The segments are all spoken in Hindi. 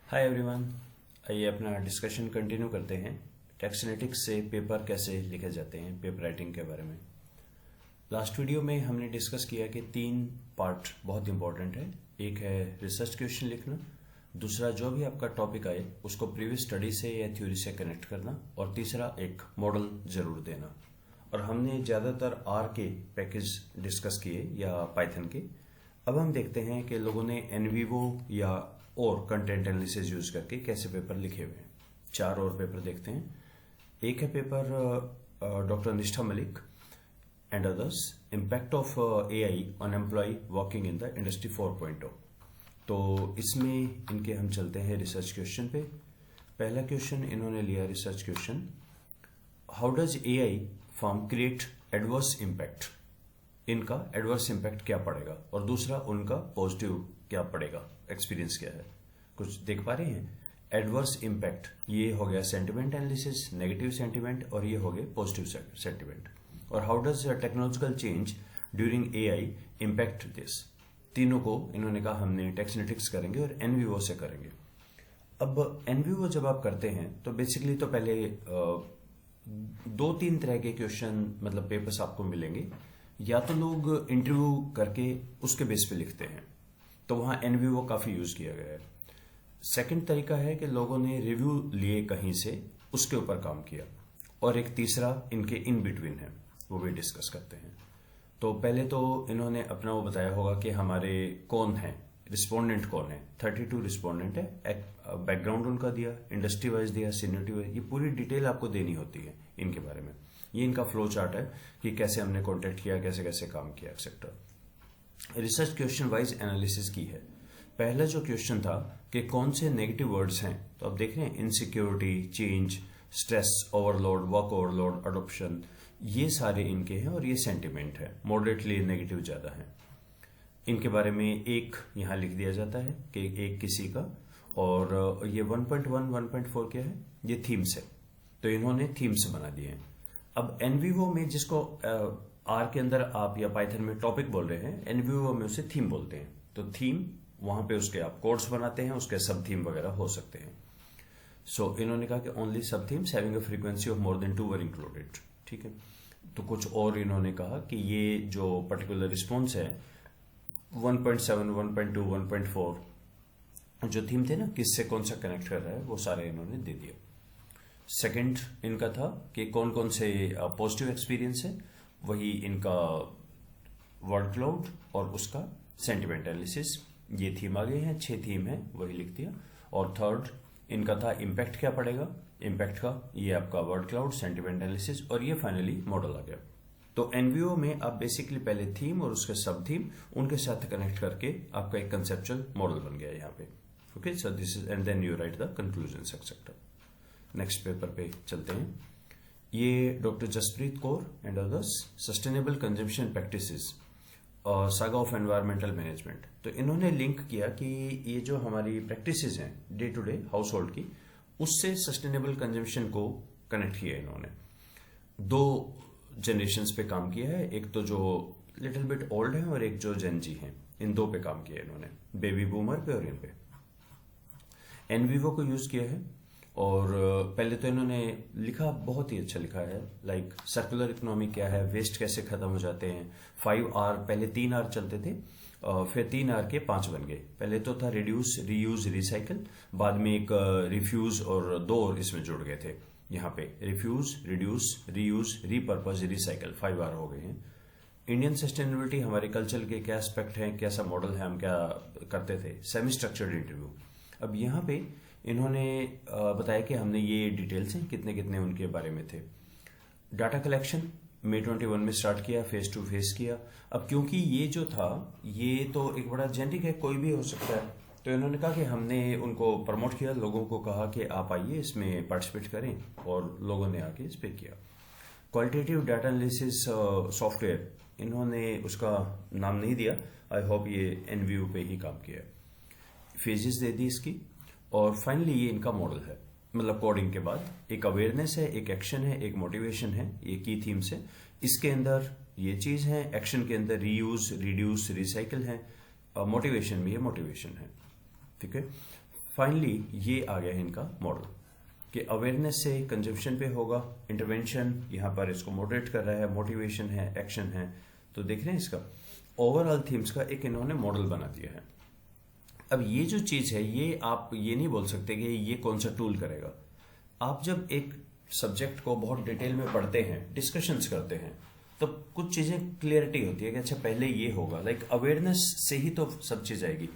Hi everyone. आइए अपना डिस्कशन कंटिन्यू करते हैं। टेक्सनेटिक्स से पेपर कैसे लिखे जाते हैं, पेपर राइटिंग के बारे में। लास्ट वीडियो में हमने डिस्कस किया कि 3 पार्ट बहुत इंपॉर्टेंट है। एक है रिसर्च क्वेश्चन लिखना, दूसरा जो भी आपका टॉपिक आए उसको प्रीवियस स्टडी से या थ्योरी से कनेक्ट करना, और तीसरा एक मॉडल जरूर देना। और हमने ज़्यादातर आर के पैकेज डिस्कस किए या पाइथन के। अब हम देखते हैं कि लोगों ने एनवीवो या और कंटेंट एनालिसिस यूज करके कैसे पेपर लिखे हुए हैं। 4 और पेपर देखते हैं। एक है paper doctor Nishtha Malik and others, impact of AI on employ working in the industry 4.0। तो इसमें इनके हम चलते हैं रिसर्च क्वेश्चन पे। पहला क्वेश्चन इन्होंने लिया research question, how does AI form create adverse impact. इनका एडवर्स इम्पैक्ट क्या पड़ेगा, और दूसरा उनका पॉजिटिव क्या पड़ेगा, एक्सपीरियंस क्या है। कुछ देख पा रहे हैं? एडवर्स इम्पैक्ट ये हो गया सेंटिमेंट एनालिसिस, नेगेटिव सेंटिमेंट, और ये हो गए पॉजिटिव सेंटिमेंट। और how does technological change during AI impact this. तीनों को इन्होंने कहा हमने टेक्सनेटिक्स करेंगे और एनवीओ से करेंगे। अब एनवीओ जब आप करते हैं तो बेसिकली तो पहले 2-3 तरह के क्वेश्चन मतलब पेपर्स आपको मिलेंगे। या तो लोग इंटरव्यू करके उसके बेस पे लिखते हैं, तो वहां एनवीओ काफी यूज किया गया है। सेकंड तरीका है कि लोगों ने रिव्यू लिए कहीं से, उसके ऊपर काम किया। और एक तीसरा इनके इन बिटवीन है, वो भी डिस्कस करते हैं। तो पहले तो इन्होंने अपना वो बताया होगा कि हमारे कौन है, रिस्पोंडेंट कौन है। 32 रिस्पोंडेंट है, बैकग्राउंड उनका दिया, इंडस्ट्री वाइज दिया, सीनियरिटी वाइज, ये पूरी डिटेल आपको देनी होती है इनके बारे में। ये इनका फ्लो चार्ट है कि कैसे हमने कॉन्टेक्ट किया, कैसे कैसे काम किया, etcetera. Research question wise analysis की है। पहला जो क्वेश्चन था कि कौन से नेगेटिव वर्ड्स हैं, तो आप देख रहे हैं insecurity, change, stress, overload, work overload, adoption, ये सारे इनके हैं। और ये सेंटिमेंट है, मॉडरेटली नेगेटिव ज्यादा है। इनके बारे में एक यहां लिख दिया जाता है कि एक किसी का। और ये 1.1 1.4 क्या है, ये थीम्स है, तो इन्होंने थीम्स बना दिए हैं। अब एनवीओ में जिसको आर के अंदर आप या पाइथन में टॉपिक बोल रहे हैं, एनवीओ में उसे थीम बोलते हैं। तो थीम वहां पे उसके आप कोड्स बनाते हैं, उसके सब थीम वगैरह हो सकते हैं। सो इन्होंने कहा कि ओनली सब themes having a frequency of more than 2 were included. ठीक है। तो कुछ और इन्होंने कहा कि ये जो पर्टिकुलर रिस्पॉन्स है 1.7 1.2 1.4 जो थीम थे ना, किससे कौन सा कनेक्ट कर रहा है, वो सारे इन्होंने दे दिया। सेकंड इनका था कि कौन कौन से पॉजिटिव एक्सपीरियंस है, वही इनका वर्ड क्लाउड और उसका सेंटिमेंट एनालिसिस। ये थीम आ गए हैं, 6 थीम है, वही लिख दिया। और थर्ड इनका था इम्पैक्ट क्या पड़ेगा, इम्पैक्ट का ये आपका वर्ड क्लाउड, सेंटिमेंट एनालिसिस, और ये फाइनली मॉडल आ गया। तो एनवीओ में आप बेसिकली पहले थीम और उसके सब थीम उनके साथ कनेक्ट करके आपका एक कंसेप्चुअल मॉडल बन गया यहाँ पे। Okay, so this is, and then you write the conclusion etcetera. Next paper पे चलते हैं। ये doctor Jaspreet Kaur and others, sustainable consumption practices, saga of environmental management. तो इन्होंने लिंक किया कि ये जो हमारी प्रैक्टिसेस हैं day to day household की, उससे सस्टेनेबल कंजम्पशन को कनेक्ट किया इन्होंने। 2 जनरेशन्स पे काम किया है, एक तो जो लिटिल बिट ओल्ड है और एक जो जेन जी है। इन 2 पे काम किया इन्होंने, बेबी बूमर पे और इन पे। एनवीवो को यूज किया है। और पहले तो इन्होंने लिखा, बहुत ही अच्छा लिखा है, लाइक सर्कुलर इकोनॉमी क्या है, वेस्ट कैसे खत्म हो जाते हैं। 5R, पहले 3R चलते थे, फिर 3R के 5 बन गए। पहले तो था रिड्यूस, रीयूज, रिसाइकल, बाद में एक रिफ्यूज और 2 और इसमें जुड़ गए थे। यहाँ पे refuse, reduce, reuse, repurpose, recycle, 5R हो गए हैं। इंडियन सस्टेनेबिलिटी, हमारे कल्चर के क्या एस्पेक्ट हैं, कैसा मॉडल है, हम क्या करते थे, सेमी स्ट्रक्चर्ड इंटरव्यू। अब यहाँ पे इन्होंने बताया कि हमने ये डिटेल्स हैं कितने कितने उनके बारे में थे। डाटा कलेक्शन मई 21 में स्टार्ट किया, फेस टू फेस किया। अब क्योंकि ये जो था ये तो एक बड़ा जेनरिक है, कोई भी हो सकता है, तो इन्होंने कहा कि हमने उनको प्रमोट किया, लोगों को कहा कि आप आइए इसमें पार्टिसिपेट करें, और लोगों ने आके इस पे किया। क्वालिटेटिव डाटा एनालिसिस सॉफ्टवेयर, इन्होंने उसका नाम नहीं दिया, आई होप ये एनवीयू पे ही काम किया। फेजेस दे दी इसकी। और फाइनली ये इनका मॉडल है, मतलब कोडिंग के बाद एक अवेयरनेस है, एक एक्शन है, एक मोटिवेशन है, ये की थीम्स है। इसके अंदर ये चीज है, एक्शन के अंदर रीयूज, रिड्यूस, रिसाइकिल है, मोटिवेशन भी है, मोटिवेशन है। ठीक है। फाइनली ये आ गया है इनका मॉडल कि अवेयरनेस से कंजम्पशन पे होगा, इंटरवेंशन यहाँ पर इसको मॉडरेट कर रहा है, मोटिवेशन है, एक्शन है। तो देख रहे हैं इसका ओवरऑल थीम्स का एक इन्होंने मॉडल बना दिया है। अब ये जो चीज है ये आप ये नहीं बोल सकते कि ये कौन सा टूल करेगा। आप जब एक सब्जेक्ट को बहुत डिटेल में पढ़ते हैं, डिस्कशंस करते हैं, तो कुछ चीजें क्लियरिटी होती है कि अच्छा पहले ये होगा। लाइक अवेयरनेस से ही तो सब चीज आएगी,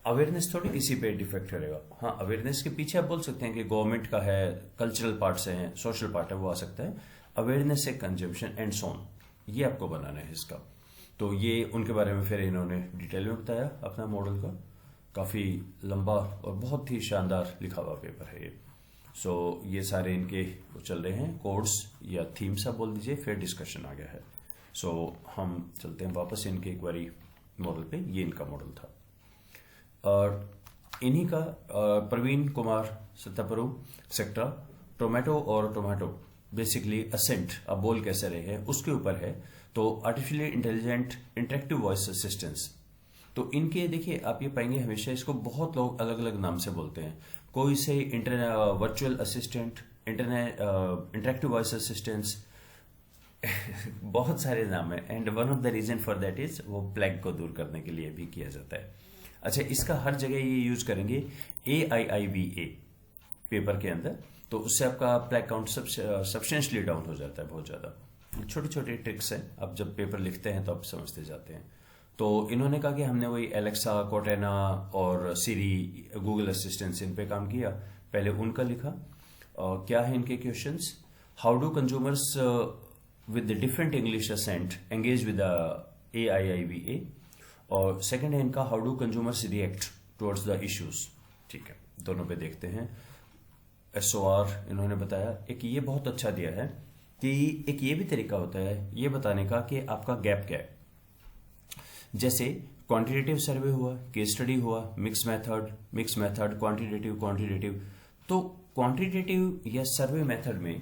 अवेयरनेस थोड़ी किसी पे डिफेक्ट करेगा। हाँ, अवेयरनेस के पीछे आप बोल सकते हैं कि गवर्नमेंट का है, कल्चरल पार्ट से है, सोशल पार्ट है, वो आ सकता है। अवेयरनेस से कंजम्पशन एंड सोन, ये आपको बनाना है इसका। तो ये उनके बारे में फिर इन्होंने डिटेल में बताया अपना मॉडल का। काफी लंबा और बहुत ही शानदार लिखा हुआ पेपर है ये। सो ये सारे इनके वो चल रहे हैं कोड्स या थीम्स आप बोल दीजिए, फिर डिस्कशन आ गया है। सो हम चलते हैं वापस इनके एक बारी मॉडल पे। ये इनका मॉडल था और इन्हीं का प्रवीण कुमार सत्तापरू सेक्टर टोमेटो और टोमेटो बेसिकली असेंट आप बोल कैसे रहे हैं उसके ऊपर है। तो artificial intelligent interactive voice assistance, तो इनके देखिए आप ये पाएंगे हमेशा इसको बहुत लोग अलग अलग नाम से बोलते हैं। कोई से virtual assistant, interactive voice assistance, बहुत सारे नाम है। And one of the reason for that is वो प्लैग को दूर करने के लिए भी किया जाता है। अच्छा, इसका हर जगह ये यूज करेंगे AIIVA पेपर के अंदर, तो उससे आपका प्लैग काउंट सब्सटेंशियली डाउन हो जाता है बहुत ज्यादा। छोटी छोटी ट्रिक्स है, आप जब पेपर लिखते हैं तो आप समझते जाते हैं। तो इन्होंने कहा कि हमने वही एलेक्सा, कोर्टेना और सीरी, गूगल असिस्टेंट इन पे काम किया। पहले उनका लिखा। क्या है इनके questions? How do consumers with different English accent engage with AIIVA, और सेकंड है इनका how do consumers react towards the issues. ठीक है, दोनों पे देखते हैं। SOR इन्होंने बताया। एक ये बहुत अच्छा दिया है कि एक ये भी तरीका होता है ये बताने का कि आपका गैप क्या है। जैसे क्वांटिटेटिव सर्वे हुआ, केस स्टडी हुआ, मिक्स मेथड, क्वांटिटेटिव। तो क्वांटिटेटिव या सर्वे मेथड में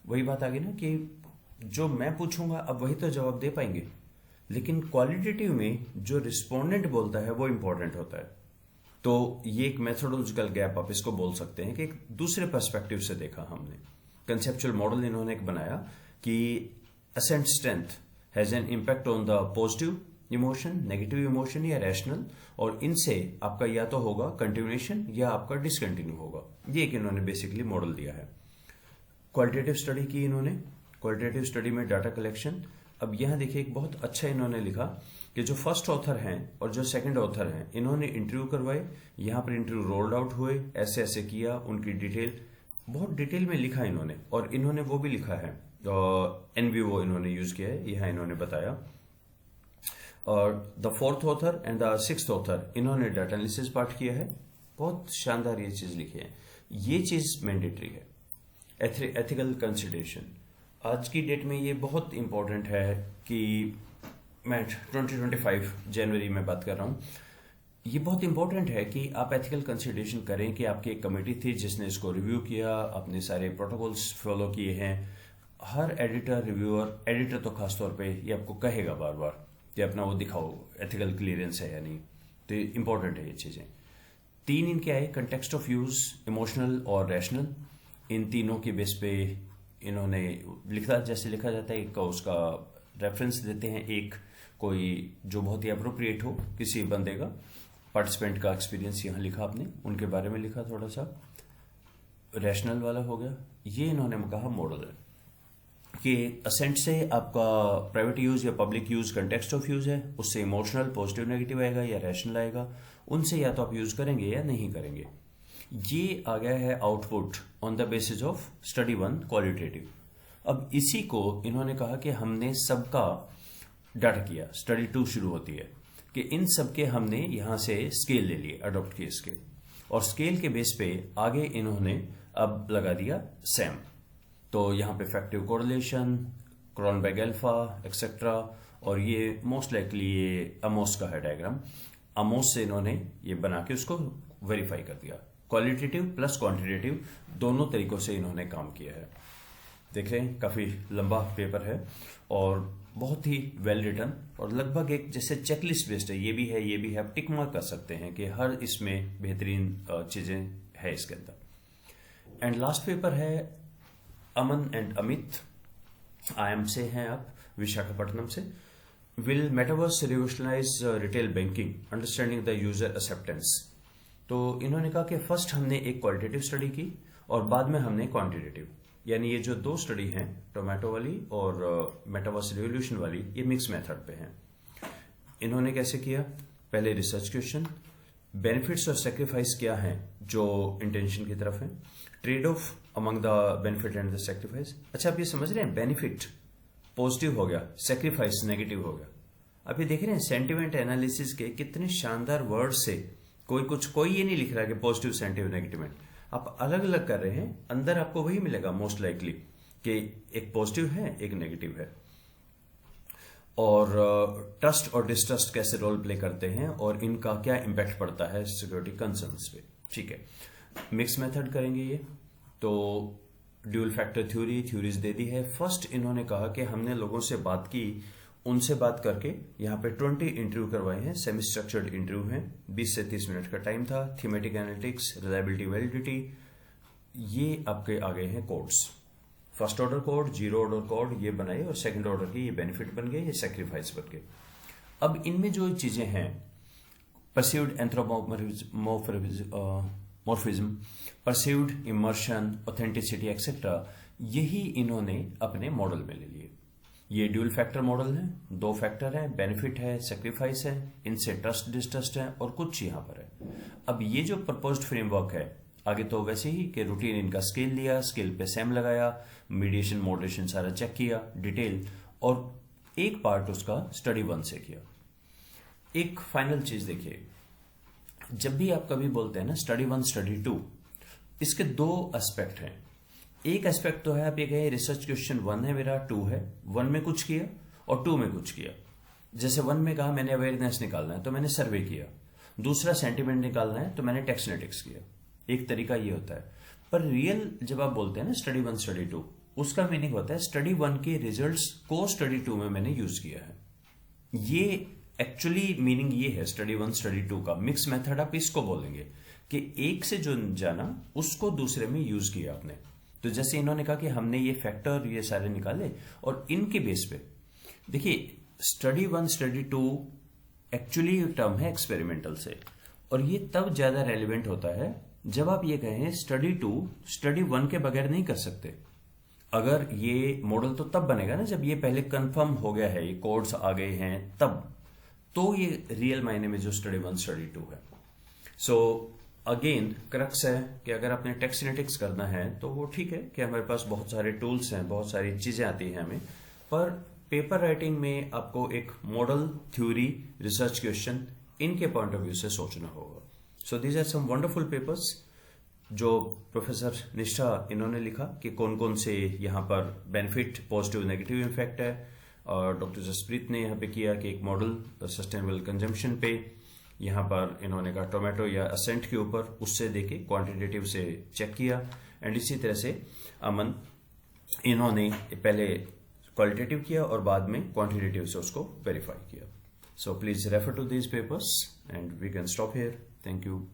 वही बात आ गई ना कि जो मैं पूछूंगा अब वही तो जवाब दे पाएंगे, लेकिन क्वालिटेटिव में जो रिस्पोंडेंट बोलता है वो इंपॉर्टेंट होता है। तो ये एक मेथोडोलॉजिकल गैप आप इसको बोल सकते हैं कि एक दूसरे पर्सपेक्टिव से देखा हमने। कंसेप्चुअल मॉडल इन्होंने एक बनाया कि accent strength has an impact on the positive emotion, negative emotion या रैशनल, और इनसे आपका या तो होगा कंटिन्यूएशन या आपका डिसकंटिन्यू होगा। ये एक इन्होंने बेसिकली मॉडल दिया है। क्वालिटेटिव स्टडी की इन्होंने, क्वालिटेटिव स्टडी में डाटा कलेक्शन। अब यहां देखिए एक बहुत अच्छा इन्होंने लिखा कि जो फर्स्ट ऑथर हैं और जो सेकंड ऑथर हैं इन्होंने इंटरव्यू करवाए, यहां पर इंटरव्यू रोल्ड आउट हुए, ऐसे ऐसे किया, उनकी डिटेल बहुत डिटेल में लिखा इन्होंने। और इन्होंने वो भी लिखा है NVO इन्होंने यूज किया है, यहां इन्होंने बताया। और the fourth author and the sixth author इन्होंने डाटा एनालिसिस पार्ट किया है। बहुत शानदार ये चीज लिखी है। ये चीज मैंडेटरी है। एथिकल कंसिडरेशन आज की डेट में ये बहुत इंपॉर्टेंट है कि मैं 2025 जनवरी में बात कर रहा हूं। ये बहुत इंपॉर्टेंट है कि आप एथिकल कंसिडरेशन करें कि आपकी एक कमेटी थी जिसने इसको रिव्यू किया, अपने सारे प्रोटोकॉल्स फॉलो किए हैं। हर एडिटर, रिव्यूअर, एडिटर तो खासतौर पे ये आपको कहेगा बार बार कि अपना वो दिखाओ एथिकल क्लियरेंस है या नहीं। तो इंपॉर्टेंट है ये चीजें। 3 इनके आए, कंटेक्स्ट ऑफ यूज, इमोशनल और रैशनल। इन तीनों के बेस पे इन्होंने लिखा, जैसे लिखा जाता है, एक उसका रेफरेंस देते हैं, एक कोई जो बहुत ही अप्रोप्रिएट हो किसी बंदे का, पार्टिसिपेंट का एक्सपीरियंस यहाँ लिखा आपने, उनके बारे में लिखा थोड़ा सा। रैशनल वाला हो गया। ये इन्होंने कहा मॉडल है कि असेंट से आपका प्राइवेट यूज या public use context of use है, उससे इमोशनल पॉजिटिव नेगेटिव आएगा या रैशनल आएगा, उनसे या तो आप यूज करेंगे या नहीं करेंगे। ये आ गया है output on the basis of study 1 qualitative. अब इसी को इन्होंने कहा कि हमने सबका डाटा किया, स्टडी 2 शुरू होती है कि इन सबके हमने यहां से स्केल ले लिए, अडॉप्ट किए स्केल, और स्केल के बेस पे आगे इन्होंने अब लगा दिया सैम। तो यहां पे फैक्टिव कोरिलेशन, क्रॉनबेक अल्फा एक्सेट्रा, और ये मोस्ट लाइकली ये अमोस का है डायग्राम। अमोस से इन्होंने ये बना के उसको वेरीफाई कर दिया। क्वालिटेटिव प्लस क्वांटिटेटिव दोनों तरीकों से इन्होंने काम किया है। देख रहे हैं काफी लंबा पेपर है और बहुत ही वेल रिटन और लगभग एक जैसे चेकलिस्ट बेस्ड है, ये भी है, ये भी है, आप टिक मार्क कर सकते हैं कि हर इसमें बेहतरीन चीजें है इसके अंदर। एंड लास्ट पेपर है अमन एंड अमित, IIM से हैं आप, विशाखापट्टनम से। Will metaverse revolutionise retail banking, understanding the user acceptance. तो इन्होंने कहा कि फर्स्ट हमने एक क्वालिटेटिव स्टडी की और बाद में हमने क्वांटिटेटिव, यानी ये जो दो स्टडी हैं टोमेटो वाली और मेटावर्स रिवोल्यूशन वाली, ये मिक्स मेथड पे हैं। इन्होंने कैसे किया, पहले रिसर्च क्वेश्चन, बेनिफिट्स और सेक्रीफाइस क्या हैं जो इंटेंशन की तरफ है, trade off among the benefit and the sacrifice. अच्छा, आप ये समझ रहे हैं बेनिफिट पॉजिटिव हो गया, सेक्रीफाइस नेगेटिव हो गया। आप ये देख रहे हैं सेंटिमेंट एनालिसिस के कितने शानदार वर्ड से, कोई ये नहीं लिख रहा कि पॉजिटिव सेंटिमेंट नेगेटिव, आप अलग अलग कर रहे हैं, अंदर आपको वही मिलेगा मोस्ट लाइकली कि एक पॉजिटिव है एक नेगेटिव है। और ट्रस्ट और डिस्ट्रस्ट कैसे रोल प्ले करते हैं और इनका क्या इंपैक्ट पड़ता है सिक्योरिटी कंसर्न्स पे। ठीक है, मिक्स मेथड करेंगे ये। तो ड्यूल फैक्टर थ्योरीज दे दी है। फर्स्ट इन्होंने कहा कि हमने लोगों से बात की, उनसे बात करके यहाँ पे 20 इंटरव्यू करवाए हैं, सेमी स्ट्रक्चर्ड इंटरव्यू हैं, 20 से 30 मिनट का टाइम था। थीमेटिक एनालिटिक्स, रिलायबिलिटी, वैलिडिटी, ये आपके आ गए हैं codes. First order code, zero order code ये बनाए और सेकंड ऑर्डर के ये बेनिफिट बन गए, ये सेक्रीफाइस बन गए। अब इनमें जो चीजें हैं, perceived anthropomorphism, perceived immersion, authenticity etcetera, यही इन्होंने अपने मॉडल में ले लिए। ये ड्यूल फैक्टर मॉडल है, 2 फैक्टर है, बेनिफिट है, सेक्रीफाइस है, इनसे ट्रस्ट डिस्ट्रस्ट है और कुछ यहां पर है। अब ये जो प्रपोज्ड फ्रेमवर्क है, आगे तो वैसे ही कि रूटीन इनका स्केल लिया, स्केल पे सैम लगाया, मीडिएशन मॉडरेशन सारा चेक किया डिटेल, और एक पार्ट उसका स्टडी 1 से किया। एक फाइनल चीज देखिए, जब भी आप कभी बोलते हैं ना स्टडी 1 स्टडी 2, इसके 2 एस्पेक्ट हैं। एक एस्पेक्ट तो है आप ये कहें रिसर्च क्वेश्चन 1 है मेरा, 2 है, 1 में कुछ किया और 2 में कुछ किया। जैसे 1 में कहा मैंने अवेयरनेस निकालना है तो मैंने सर्वे किया, दूसरा सेंटिमेंट निकालना है तो मैंने टेक्स्ट एनालिटिक्स किया। एक तरीका ये होता है। पर रियल जब आप बोलते हैं ना स्टडी 1 स्टडी 2, उसका मीनिंग होता है स्टडी 1 के रिजल्ट्स को स्टडी 2 में मैंने यूज किया है। ये एक्चुअली मीनिंग ये है स्टडी 1 स्टडी 2 का। मिक्स मेथड आप इसको बोलेंगे कि एक से जो जाना उसको दूसरे में यूज किया आपने। तो जैसे इन्होंने कहा कि हमने ये फैक्टर ये सारे निकाले और इनके बेस पे देखिए स्टडी 1 स्टडी 2 एक्चुअली टर्म है एक्सपेरिमेंटल से, और ये तब ज्यादा रेलिवेंट होता है जब आप ये कहें स्टडी 2 स्टडी 1 के बगैर नहीं कर सकते। अगर ये मॉडल तो तब बनेगा ना जब ये पहले कंफर्म हो गया है, ये कोड्स आ गए हैं, तब तो ये रियल मायने में जो स्टडी 1 स्टडी 2 है। सो अगेन क्रक्स है कि अगर आपने टेक्स्ट एनालिटिक्स करना है तो वो ठीक है कि हमारे पास बहुत सारे टूल्स हैं, बहुत सारी चीजें आती हैं हमें, पर पेपर राइटिंग में आपको एक मॉडल, थ्योरी, रिसर्च क्वेश्चन, इनके पॉइंट ऑफ व्यू से सोचना होगा। So these are some wonderful papers जो प्रोफेसर निष्ठा इन्होंने लिखा कि कौन कौन से यहाँ पर बेनिफिट, पॉजिटिव, नेगेटिव इम्पैक्ट है। और डॉक्टर जसप्रीत ने यहाँ पे किया कि एक मॉडल सस्टेनेबल कंजम्पशन पे, यहाँ पर इन्होंने कहा टोमेटो या असेंट के ऊपर, उससे देके क्वांटिटेटिव से चेक किया। एंड इसी तरह से अमन, इन्होंने पहले क्वालिटेटिव किया और बाद में क्वांटिटेटिव से उसको वेरीफाई किया। So please refer to these papers and we can stop here. Thank you.